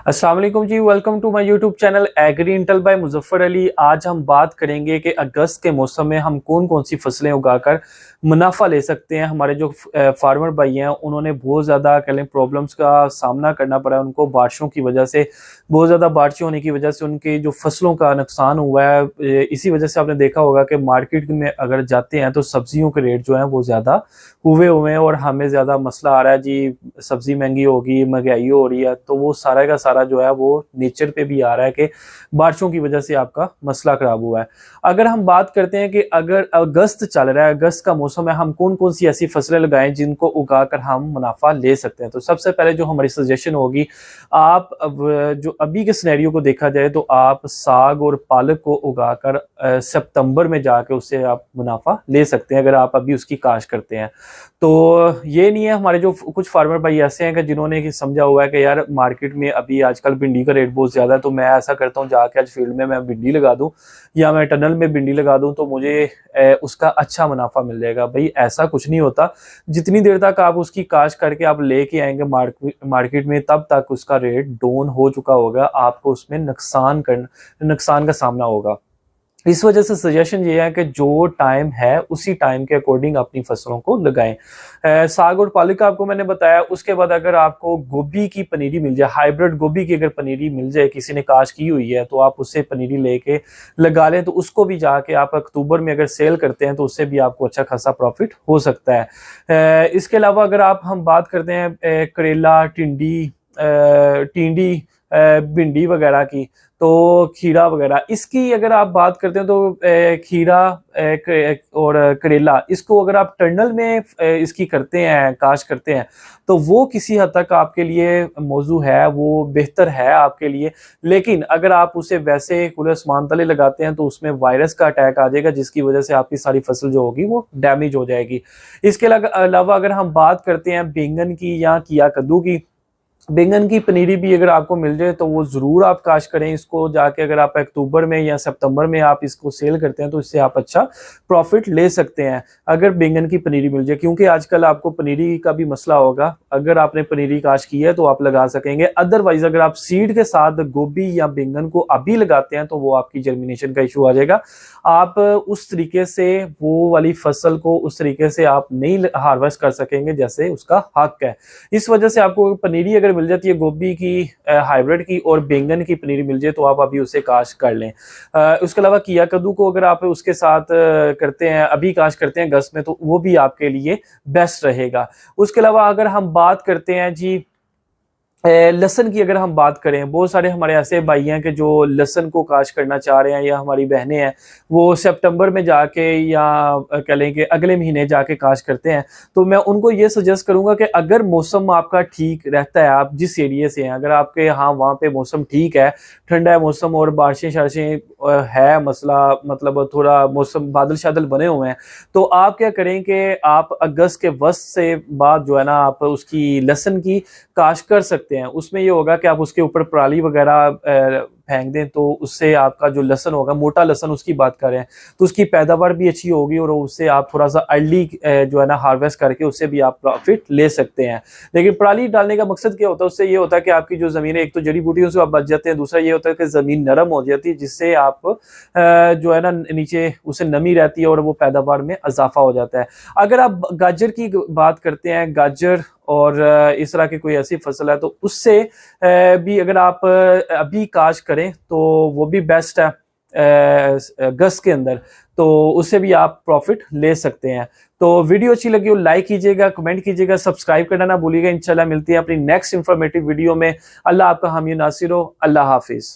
अस्सलाम वालेकुम जी, welcome to my YouTube channel agri intel by Muzaffar Ali. आज हम बात करेंगे कि अगस्त के मौसम में हम कौन कौन सी फसलें उगाकर मुनाफा ले सकते हैं। हमारे जो फार्मर भाई हैं उन्होंने बहुत ज़्यादा कह लें प्रॉब्लम्स का सामना करना पड़ा है उनको, बारिशों की वजह से, बहुत ज़्यादा बारिशें होने की वजह से उनकी जो फसलों का नुकसान हुआ है। इसी वजह से आपने देखा होगा कि मार्केट में अगर जाते हैं तो सब्जियों के रेट जो हैं वो ज़्यादा हुए हैं और हमें ज़्यादा मसला आ रहा है जी, सब्जी महंगी होगी, महंगाई हो रही है। तो वो सारा का सारा जो है वो नेचर पे भी आ रहा है कि बारिशों की वजह से आपका मसला खराब हुआ है। अगर हम बात करते हैं कि अगर अगस्त चल रहा है, अगस्त का मौसम है, हम कौन कौन सी ऐसी फसलें लगाएं जिनको उगाकर हम मुनाफा ले सकते हैं। तो सबसे पहले जो हमारी सजेशन होगी, आप अब जो अभी के सिनेरियो को देखा जाए तो आप साग और पालक को उगाकर सितंबर में जाके उससे आप मुनाफा ले सकते हैं अगर आप अभी उसकी काश करते हैं। तो ये नहीं है, हमारे जो कुछ फार्मर भाई ऐसे हैं कि जिन्होंने समझा हुआ है कि यार मार्केट में अभी आजकल भिंडी का रेट बहुत ज़्यादा है, तो मैं ऐसा करता हूँ जाके आज फील्ड में मैं भिंडी लगा दूँ या मैं टनल में भिंडी लगा दूँ तो मुझे उसका अच्छा मुनाफा मिल जाएगा। भाई ऐसा कुछ नहीं होता। जितनी देर तक आप उसकी काश करके आप लेके आएंगे मार्केट में, तब तक उसका रेट डाउन हो चुका होगा, आपको उसमें नुकसान का सामना होगा। इस वजह से सजेशन ये है कि जो टाइम है उसी टाइम के अकॉर्डिंग अपनी फसलों को लगाएं। साग और पालक का आपको मैंने बताया। उसके बाद अगर आपको गोभी की पनीरी मिल जाए, हाइब्रिड गोभी की अगर पनीरी मिल जाए, किसी ने काश की हुई है तो आप उससे पनीरी लेके लगा लें, तो उसको भी जाके आप अक्टूबर में अगर सेल करते हैं तो उससे भी आपको अच्छा खासा प्रॉफिट हो सकता है। इसके अलावा अगर हम बात करते हैं करेला, टिंडी, भिंडी वगैरह की, तो खीरा वगैरह, इसकी अगर आप बात करते हैं तो खीरा और करेला, इसको अगर आप टर्नल में इसकी करते हैं, काश करते हैं, तो वो किसी हद तक आपके लिए मौजू है, वो बेहतर है आपके लिए। लेकिन अगर आप उसे वैसे खुले आसमान तले लगाते हैं तो उसमें वायरस का अटैक आ जाएगा, जिसकी वजह से आपकी सारी फसल जो होगी वो डैमेज हो जाएगी। इसके अलावा अगर हम बात करते हैं बैंगन की या किया कद्दू की, बैंगन की पनीरी भी अगर आपको मिल जाए तो वो ज़रूर आप काश करें इसको जाके। अगर आप अक्टूबर में या सितंबर में आप इसको सेल करते हैं तो इससे आप अच्छा प्रॉफिट ले सकते हैं अगर बैंगन की पनीरी मिल जाए, क्योंकि आजकल आपको पनीरी का भी मसला होगा। अगर आपने पनीरी काश की है तो आप लगा सकेंगे, अदरवाइज अगर आप सीड के साथ गोभी या बैंगन को अभी लगाते हैं तो वो आपकी जर्मिनेशन का इशू आ जाएगा। आप उस तरीके से वो वाली फसल को उस तरीके से आप नहीं हार्वेस्ट कर सकेंगे जैसे उसका हक है। इस वजह से आपको पनीरी अगर मिल जाती है गोभी की हाइब्रिड की और बैंगन की पनीरी मिल जाए तो आप अभी उसे काश कर लें। उसके अलावा किया कद्दू को अगर आप उसके साथ करते हैं, अभी काश करते हैं अगस्त में, तो वो भी आपके लिए बेस्ट रहेगा। उसके अलावा अगर हम बात करते हैं जी लहसन की, अगर हम बात करें, बहुत सारे हमारे ऐसे भाई हैं कि जो लहसन को काश करना चाह रहे हैं, या हमारी बहनें हैं वो सितंबर में जाके या कह लें कि अगले महीने जाके काश करते हैं। तो मैं उनको ये सजेस्ट करूंगा कि अगर मौसम आपका ठीक रहता है, आप जिस एरिया से हैं, अगर आपके यहाँ वहाँ पे मौसम ठीक है, ठंडा है मौसम और बारिशें शारिशें है मसला, मतलब थोड़ा मौसम बादल शादल बने हुए हैं, तो आप क्या करें कि आप अगस्त के वस्त से बाद जो है ना आप उसकी लहसन की काश कर सकते हैं। उसमें ये होगा कि आप उसके ऊपर पराली वगैरह फेंक दें तो उससे आपका जो लहसन होगा, मोटा लहसन उसकी बात करें, तो उसकी पैदावार भी अच्छी होगी और उससे आप थोड़ा सा अर्ली जो है ना हार्वेस्ट करके उससे भी आप प्रॉफिट ले सकते हैं। लेकिन पराली डालने का मकसद क्या होता है, उससे ये होता है कि आपकी जो ज़मीन है, एक तो जड़ी बूटियों से आप बच जाते हैं, दूसरा ये होता है कि ज़मीन नरम हो जाती है, जिससे आप जो है ना नीचे उसे नमी रहती है और वो पैदावार में इजाफा हो जाता है। अगर आप गाजर की बात करते हैं, गाजर और इस तरह की कोई ऐसी फसल है, तो उससे भी अगर आप अभी काश करें तो वो भी बेस्ट है अगस्त के अंदर, तो उससे भी आप प्रॉफिट ले सकते हैं। तो वीडियो अच्छी लगी हो लाइक कीजिएगा, कमेंट कीजिएगा, सब्सक्राइब करना ना भूलिएगा। इंशाल्लाह मिलती है अपनी नेक्स्ट इंफॉर्मेटिव वीडियो में। अल्लाह आपका हामी नासिर हो। अल्लाह हाफिज।